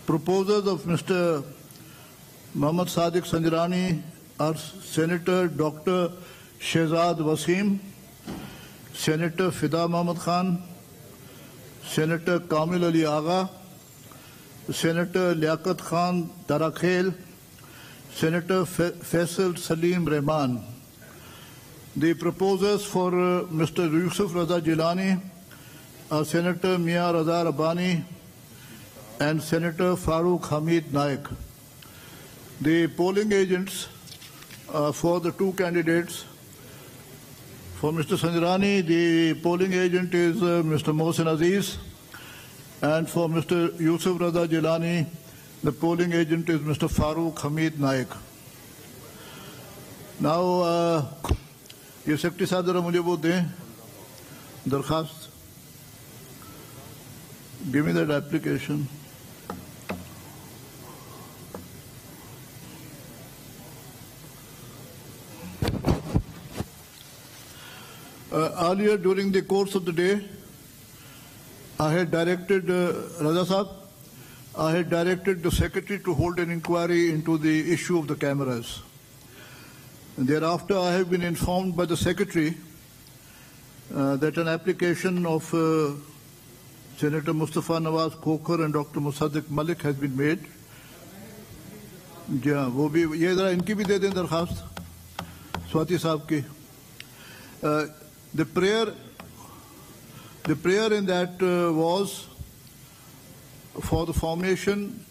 proposals of Mr. Mohammad Sadiq Sanjarani are Senator Dr. Shehzad Wasim, Senator Fida Muhammad Khan, Senator Kamil Ali Agha, Senator Liaquat Khan Darakhel, Senator Faisal Salim Rehman. The proposers for Mr. Yusuf Raza Jilani are Senator Mia Raza Rabbani and Senator Farooq Hamid Naik. The polling agents for the two candidates, for Mr. Sanjarani, the polling agent is Mr. Mohsen Aziz, and for Mr. Yusuf Raza Jilani, the polling agent is Mr. Farooq Hamid Naik. Now, ये secretary साहब जरा मुझे वो दें दरखास्त. Give me that application. Earlier during the course of the day, I had directed Raza Sahab, I had directed the secretary to hold an inquiry into the issue of the cameras. And thereafter, I have been informed by the secretary that an application of Senator Mustafa Nawaz Khokhar and Dr. Musaddiq Malik has been made. Yeah, वो भी ये जरा इनकी भी दे दें दरखास्त स्वाति साहब की. The prayer in that was for the formation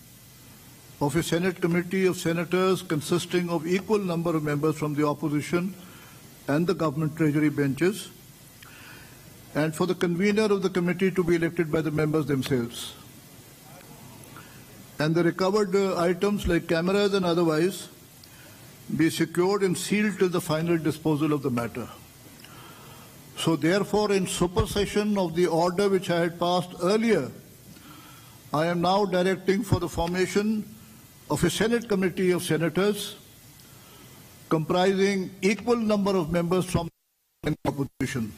of a Senate committee of senators consisting of equal number of members from the opposition and the government treasury benches, and for the convener of the committee to be elected by the members themselves. And the recovered items like cameras and otherwise be secured and sealed till the final disposal of the matter. So therefore, in supersession of the order which I had passed earlier, I am now directing for the formation of a Senate committee of senators comprising equal number of members from the opposition.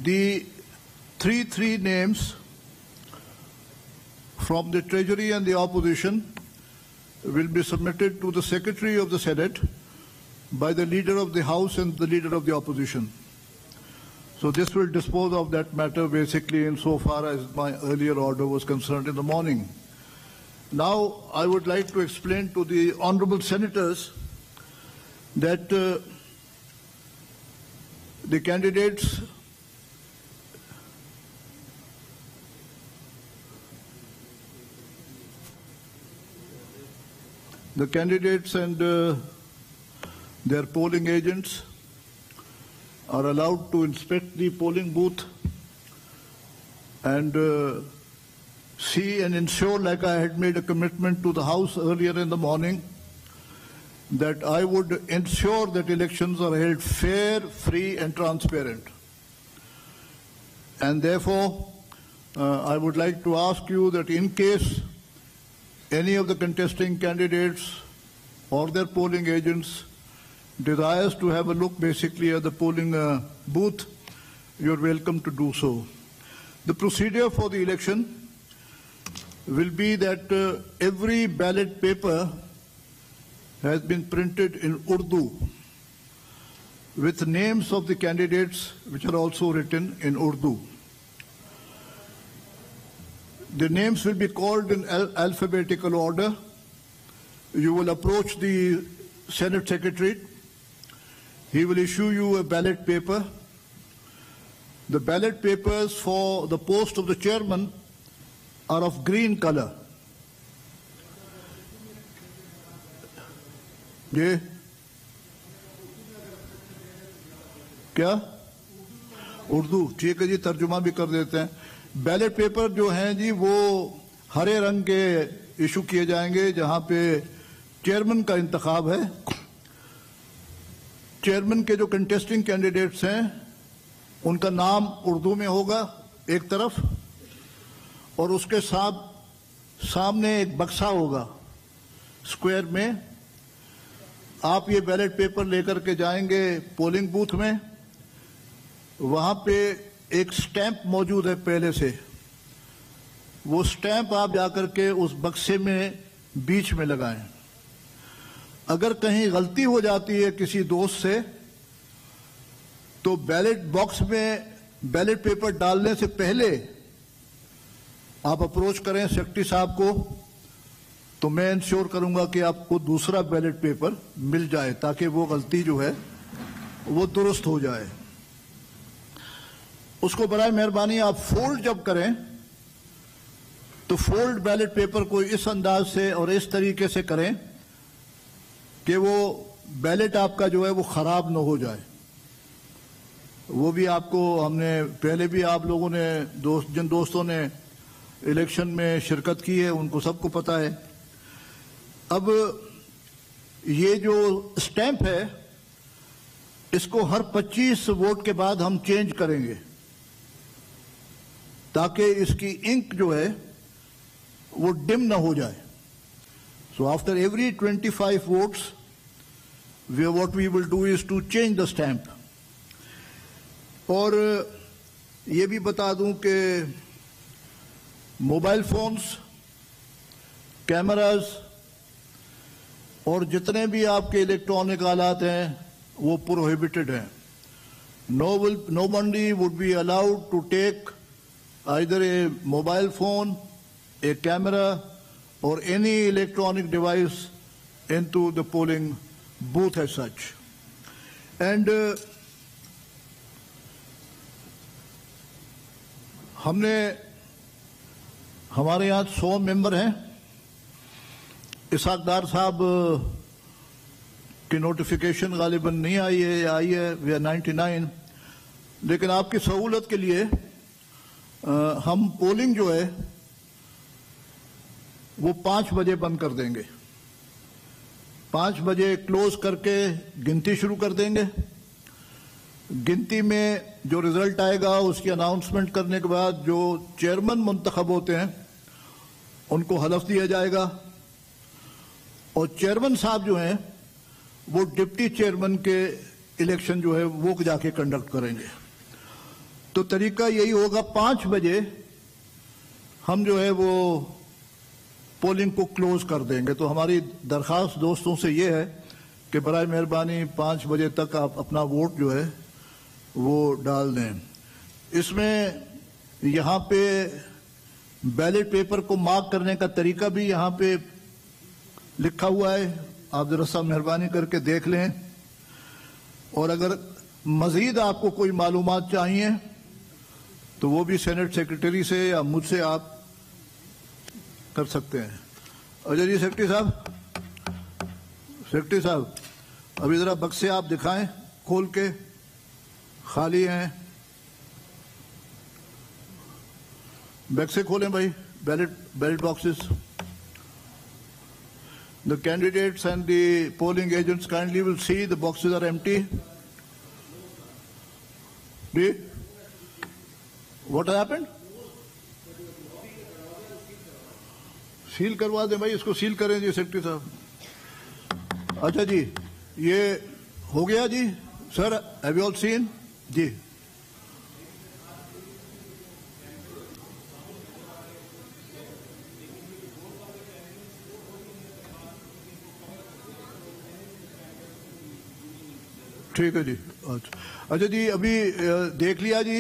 The three names from the Treasury and the opposition will be submitted to the Secretary of the Senate by the Leader of the House and the Leader of the Opposition. So this will dispose of that matter basically insofar as my earlier order was concerned in the morning. Now I would like to explain to the honorable senators that the candidates and their polling agents are allowed to inspect the polling booth and see and ensure, like I had made a commitment to the House earlier in the morning, that I would ensure that elections are held fair, free and transparent. And therefore, I would like to ask you that in case any of the contesting candidates or their polling agents desires to have a look basically at the polling booth, you're welcome to do so. The procedure for the election will be that every ballot paper has been printed in Urdu with names of the candidates which are also written in Urdu. The names will be called in alphabetical order. You will approach the Senate Secretary. He will issue you a ballot paper. The ballot papers for the post of the chairman are of green color. ये क्या उर्दू ठीक है जी, तर्जुमा भी कर देते हैं. Ballot paper जो हैं जी वो हरे रंग के इशू किए जाएंगे जहां पे चेयरमैन का इंतखाब है. चेयरमैन के जो कंटेस्टिंग कैंडिडेट्स हैं उनका नाम उर्दू में होगा एक तरफ, और उसके साथ सामने एक बक्सा होगा स्क्वायर में, آپ یہ بیلٹ پیپر لے کر کے جائیں گے پولنگ بوتھ میں، وہاں پہ ایک سٹیمپ موجود ہے پہلے سے، وہ سٹیمپ آپ جا کر کے اس بکسے میں بیچ میں لگائیں۔ اگر کہیں غلطی ہو جاتی ہے کسی دوست سے تو بیلٹ باکس میں بیلٹ پیپر ڈالنے سے پہلے آپ اپروچ کریں سیکرٹری صاحب کو، تو میں انشور کروں گا کہ آپ کو دوسرا بیلٹ پیپر مل جائے تاکہ وہ غلطی جو ہے وہ درست ہو جائے۔ اس کو برائے مہربانی آپ فولڈ جب کریں تو فولڈ بیلٹ پیپر کو اس انداز سے اور اس طریقے سے کریں کہ وہ بیلٹ آپ کا جو ہے وہ خراب نہ ہو جائے۔ وہ بھی آپ کو ہم نے پہلے بھی آپ لوگوں نے جن دوستوں نے الیکشن میں شرکت کی ہے ان کو سب کو پتا ہے۔ اب یہ جو سٹیمپ ہے اس کو ہر 25 ووٹ کے بعد ہم چینج کریں گے تاکہ اس کی انک جو ہے وہ ڈم نہ ہو جائے۔ So after every 25 votes, what we will do is to change the stamp. اور یہ بھی بتا دوں کہ موبائل فونز، کیمراز اور جتنے بھی آپ کے الیکٹرانک آلات ہیں وہ پروہیبٹڈ ہیں۔ Nobody would be allowed to take either a mobile phone, a camera or any electronic device into the polling booth as such. And ہم نے ہمارے یہاں 100 ممبر ہیں۔ اسحاق ڈار صاحب کی نوٹیفیکیشن غالباً نہیں آئی ہے یا آئی ہے، وی آر 99، لیکن آپ کی سہولت کے لیے ہم پولنگ جو ہے وہ 5 بجے بند کر دیں گے، 5 بجے کلوز کر کے گنتی شروع کر دیں گے۔ گنتی میں جو رزلٹ آئے گا اس کی اناؤنسمنٹ کرنے کے بعد جو چیئرمین منتخب ہوتے ہیں ان کو حلف دیا جائے گا، اور چیئرمین صاحب جو ہیں وہ ڈپٹی چیئرمین کے الیکشن جو ہے وہ جا کے کنڈکٹ کریں گے۔ تو طریقہ یہی ہوگا، 5 بجے ہم جو ہے وہ پولنگ کو کلوز کر دیں گے۔ تو ہماری درخواست دوستوں سے یہ ہے کہ برائے مہربانی 5 بجے تک آپ اپنا ووٹ جو ہے وہ ڈال دیں۔ اس میں یہاں پہ بیلٹ پیپر کو مارک کرنے کا طریقہ بھی یہاں پہ لکھا ہوا ہے، آپ ذرا سا مہربانی کر کے دیکھ لیں، اور اگر مزید آپ کو کوئی معلومات چاہیے تو وہ بھی سینٹ سیکرٹری سے یا مجھ سے آپ کر سکتے ہیں۔ اجے جی سیکرٹری صاحب ابھی ذرا بکسے آپ دکھائیں کھول کے، خالی ہیں، بکسے کھولیں بھائی، belt boxes. The candidates and the polling agents kindly will see the boxes are empty. What happened? Seal کروا دیں بھائی، اس کو سیل کریں جی سیکرٹری صاحب۔ اچھا جی یہ ہو گیا جی سر، ہیو یو آل سین جی؟ ٹھیک ہے جی۔ اچھا جی ابھی دیکھ لیا جی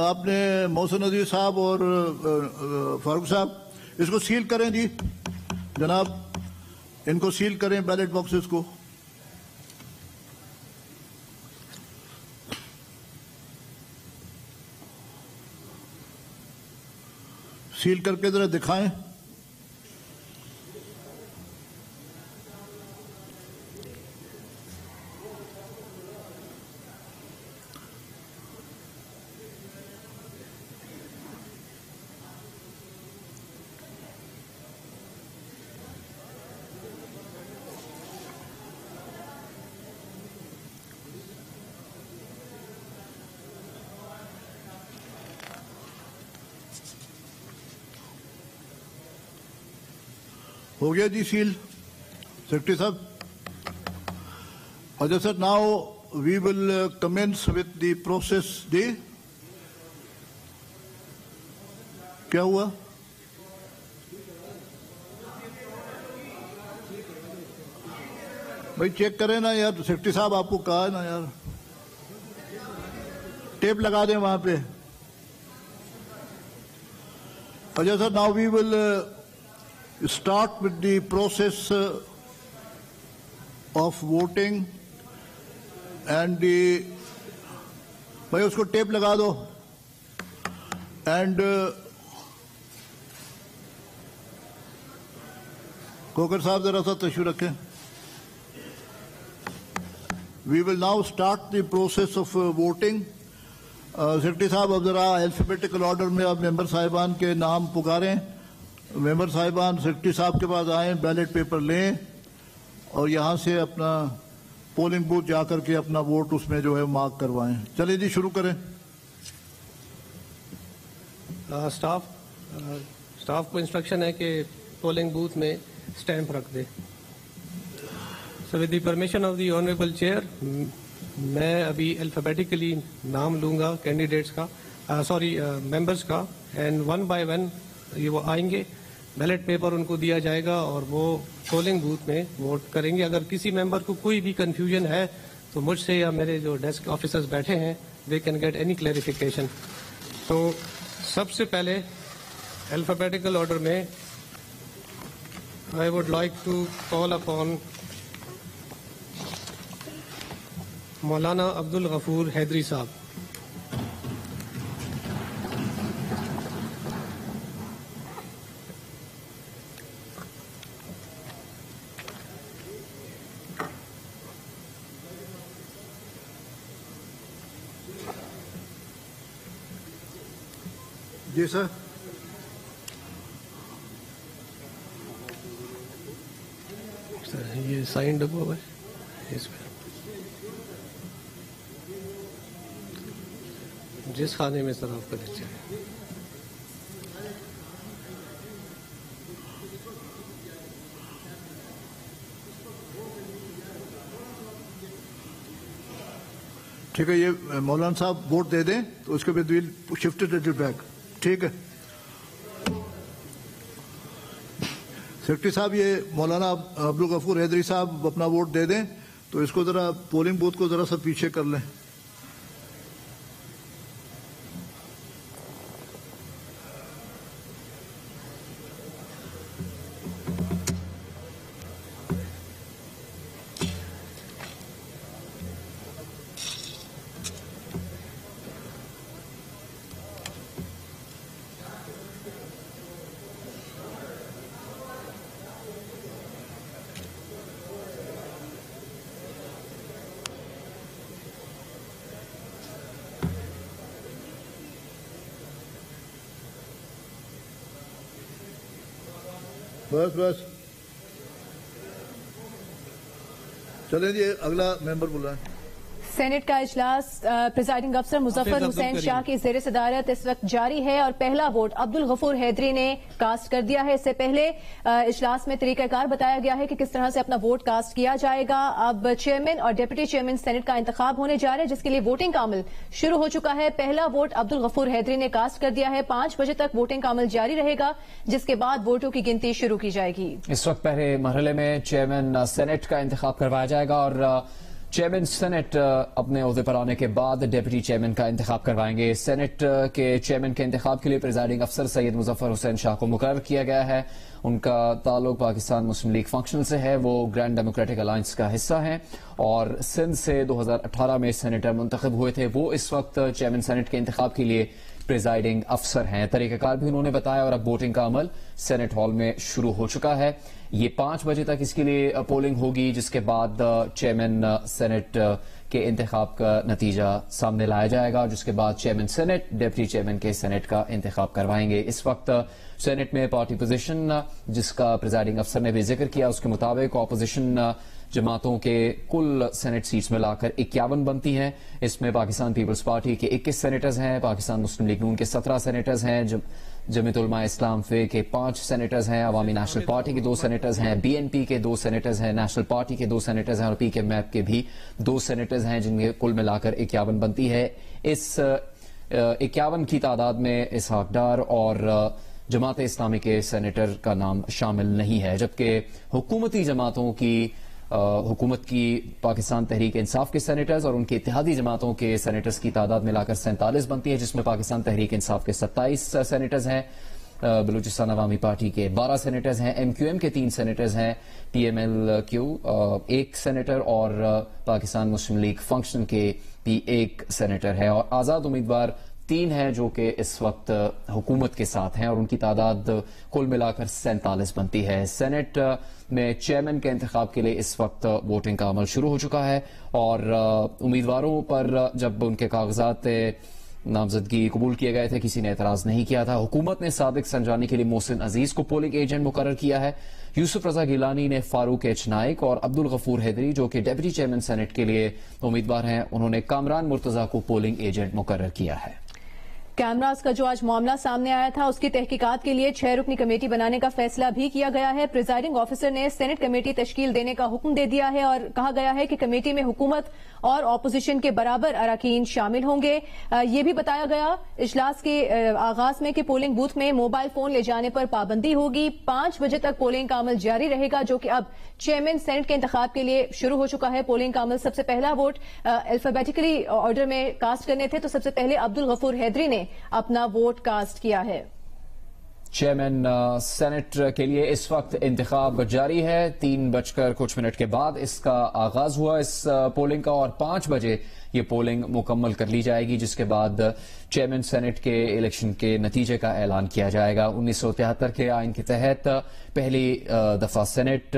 آپ نے محسن عزیز صاحب اور فاروق صاحب، اس کو سیل کریں جی جناب، ان کو سیل کریں بیلٹ باکسز کو۔ سیل کر کے ذرا دکھائیں۔ ہو گیا جی سیل سیکرٹری صاحب؟ Ajay sir, now we will commence with the process. क्या हुआ? भाई चेक करें ना यार, सेक्रेटरी साहब आपको कहा है ना यार, टेप लगा दें वहां पे. Ajay sir, now we will start with the process of voting and the, भाई उसको टेप लगा दो. And कोकर साहब जरा सा तशरीफ रखें. We will now start the process of voting. Secretary साहब अब जरा अल्फाबेटिकल ऑर्डर में अब मेंबर साहिबान के नाम पुकारें. मेंबर साहिबान सेक्रेटरी साहब के पास आए, बैलेट पेपर लें और यहाँ से अपना पोलिंग बूथ जाकर के अपना वोट उसमें जो है मार्क करवाएं. चलिए जी शुरू करें. स्टाफ को इंस्ट्रक्शन है कि पोलिंग बूथ में स्टैंप रख दे. So with the permission of the honourable chair, मैं अभी अल्फाबेटिकली नाम लूंगा कैंडिडेट्स का, मेंबर्स का, एंड वन बाय वन ये वो आएंगे, बैलेट पेपर उनको दिया जाएगा और वो पोलिंग बूथ में वोट करेंगे. अगर किसी मेंबर को कोई भी कंफ्यूजन है तो मुझसे या मेरे जो डेस्क ऑफिसर्स बैठे हैं, they can get any clarification. तो सबसे पहले अल्फाबेटिकल ऑर्डर में I would like to call upon मौलाना अब्दुल गफूर हैदरी साहब. जी सर. ये साइन डब्बा हुआ है इसमें. जिस खाने में सर आपका नीचे है. ठीक है, ये मौलाना साहब वोट दे दें तो उसके बाद विल शिफ्ट इट बैक. ठीक है सेक्रेटरी साहब, ये मौलाना अब्दुल गफूर हैदरी साहब अपना वोट दे दें तो इसको जरा पोलिंग बूथ को जरा सा पीछे कर लें. बस बस चलें जी, अगला मेंबर बुलाएं. सेनेट का इजलास प्रिजाइडिंग अफसर मुजफ्फर हुसैन शाह की ज़ेर सदारत इस वक्त जारी है और पहला वोट अब्दुल गफूर हैदरी ने कास्ट कर दिया है. इससे पहले इजलास में तरीकाकार बताया गया है कि किस तरह से अपना वोट कास्ट किया जाएगा. अब चेयरमैन और डिप्टी चेयरमैन सेनेट का इंतखाब होने जा रहे हैं, जिसके लिए वोटिंग का अमल शुरू हो चुका है. पहला वोट अब्दुल गफूर हैदरी ने कास्ट कर दिया है. 5 बजे तक वोटिंग का अमल जारी रहेगा, जिसके बाद वोटों की गिनती शुरू की जाएगी. इस वक्त पहले मरहले में चेयरमैन सेनेट का इंतखाब करवाया जाएगा और चेयरमैन सेनेट अपने ओहदे पर आने के बाद डिप्टी चेयरमैन का इंतखाब करवाएंगे. सेनेट के चेयरमैन के इंतखाब के लिए प्रिजाइडिंग अफसर सैयद मुजफ्फर हुसैन शाह को मुकर्रर किया गया है. उनका ताल्लुक पाकिस्तान मुस्लिम लीग फंक्शनल से है. वो ग्रैंड डेमोक्रेटिक अलायंस का हिस्सा है और सिंध से 2018 में सेनेटर मुंतखब हुए थे. वो इस वक्त चेयरमैन सेनेट के इंतखाब के लिए प्रिजाइडिंग अफसर हैं. तरीकाकार भी उन्होंने बताया और अब वोटिंग का अमल सेनेट हॉल में शुरू हो चुका है. ये 5 बजे तक इसके लिए पोलिंग होगी, जिसके बाद चेयरमैन सेनेट के इंतखाब का नतीजा सामने लाया जाएगा, जिसके बाद चेयरमैन सेनेट डिप्टी चेयरमैन के सेनेट का इंतखाब करवाएंगे. इस वक्त सेनेट में पार्टी पोजीशन जिसका प्रिजाइडिंग अफसर ने भी जिक्र किया, उसके मुताबिक अपोजिशन जमातों के कुल सेनेट सीट्स मिलाकर 51 बनती हैं. इसमें पाकिस्तान पीपल्स पार्टी के 21 सेनेटर्स हैं, पाकिस्तान मुस्लिम लीग नून के 17 सेनेटर्स हैं, जमीयत उलमा इस्लाम फे के 5 सेनेटर्स हैं, अवामी नेशनल पार्टी के 2 सेनेटर्स हैं, BNP के 2 सेनेटर्स हैं, नेशनल पार्टी के 2 सेनेटर्स हैं और PKMF के भी 2 सेनेटर्स हैं, जिनमें कुल मिलाकर 51 बनती है। इस 51 की तादाद में इसहाक डार और जमात इस्लामी के सेनेटर का नाम शामिल नहीं है, जबकि हुकूमती जमातों की हुकूमत की पाकिस्तान तहरीक इंसाफ के सेनेटर्स और उनके इत्तेहादी जमातों के सेनेटर्स की तादाद मिलाकर 47 बनती है, जिसमें पाकिस्तान तहरीक इंसाफ के 27 सेनेटर्स हैं, बलूचिस्तान अवामी पार्टी के 12 सेनेटर्स हैं, MQM के 3 सेनेटर्स हैं, TMLQ 1 सेनेटर और पाकिस्तान मुस्लिम लीग फंक्शन के भी 1 सेनेटर है और आज़ाद उम्मीदवार 3 हैं जो कि इस वक्त हुकूमत के साथ हैं और उनकी तादाद कुल मिलाकर 47 बनती है। सेनेट में चेयरमैन के इंतखाब के लिए इस वक्त वोटिंग का अमल शुरू हो चुका है और उम्मीदवारों पर जब उनके कागजात नामजदगी कबूल किए गए थे किसी ने एतराज नहीं किया था। हुकूमत ने सादिक संजानी के लिए मोहसिन अजीज को पोलिंग एजेंट मुकर्रर किया है। यूसुफ रजा गिलानी ने फारूक एच नाइक और अब्दुल गफूर हैदरी जो कि डेप्यूटी चेयरमैन सेनेट के लिए उम्मीदवार हैं, उन्होंने कामरान मुर्तजा को पोलिंग एजेंट मुकर्रर किया है। कैमरास का जो आज मामला सामने आया था उसकी तहकीकात के लिए 6 रुकनी कमेटी बनाने का फैसला भी किया गया है। प्रिजाइडिंग ऑफिसर ने सेनेट कमेटी तश्कील देने का हुक्म दे दिया है और कहा गया है कि कमेटी में हुकूमत और ऑपोजिशन के बराबर अरकान शामिल होंगे। ये भी बताया गया इजलास के आगाज में कि पोलिंग बूथ में मोबाइल फोन ले जाने पर पाबंदी होगी। 5 बजे तक पोलिंग का अमल जारी रहेगा, जो कि अब चेयरमैन सेनेट के इंतखाब के लिए शुरू हो चुका है। पोलिंग का अमल सबसे पहला वोट अल्फाबेटिकली ऑर्डर में कास्ट करने थे, तो सबसे पहले अब्दुल गफूर हैदरी ने अपना वोट कास्ट किया है। चेयरमैन सेनेट के लिए इस वक्त इंतखाब जारी है। 3 बजकर कुछ मिनट के बाद इसका आगाज हुआ इस पोलिंग का और 5 बजे ये पोलिंग मुकम्मल कर ली जाएगी, जिसके बाद चेयरमैन सेनेट के इलेक्शन के नतीजे का ऐलान किया जाएगा। 1973 के आइन के तहत पहली दफा सेनेट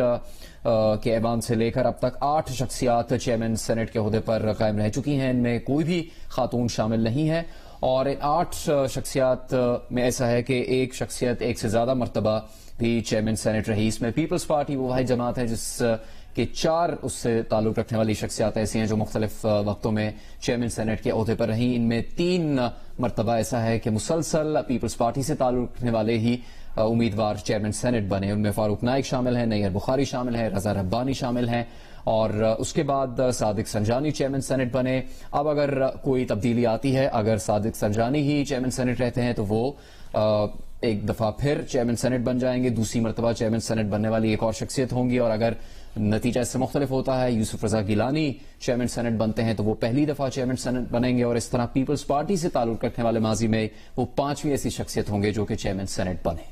के ऐवान से लेकर अब तक 8 शख्सियात चेयरमैन सेनेट के ओहदे पर कायम रह चुकी हैं। इनमें कोई भी खातून शामिल नहीं है और इन 8 शख्सियात में ऐसा है कि एक शख्सियत एक से ज्यादा मरतबा भी चेयरमैन सेनेट रही। इसमें पीपल्स पार्टी वो वाहिद जमात है जिसके 4 उससे ताल्लुक रखने वाली शख्सियात ऐसी हैं जो मुख्तलिफ वक्तों में चेयरमैन सेनेट के ओहदे पर रही। इनमें 3 मरतबा ऐसा है कि मुसलसल पीपल्स पार्टी से ताल्लुक रखने वाले ही उम्मीदवार चेयरमैन सेनेट बने। उनमें फारूक नाइक शामिल हैं, नैयर बुखारी शामिल है, रजा रब्बानी शामिल हैं और उसके बाद सादिक संजानी चेयरमैन सेनेट बने। अब अगर कोई तब्दीली आती है, अगर सादिक संजानी ही चेयरमैन सेनेट रहते हैं तो वो एक दफा फिर चेयरमैन सेनेट बन जाएंगे, दूसरी मरतबा चेयरमैन सेनेट बनने वाली एक और शख्सियत होंगी और अगर नतीजा इससे मुख्तलिफ होता है, यूसुफ रजा गिलानी चेयरमैन सेनेट बनते हैं तो वो पहली दफा चेयरमैन सेनेट बनेंगे और इस तरह पीपल्स पार्टी से ताल्लुक रखने वाले माजी में वो 5वीं ऐसी शख्सियत होंगे जो कि चेयरमैन सेनेट बने।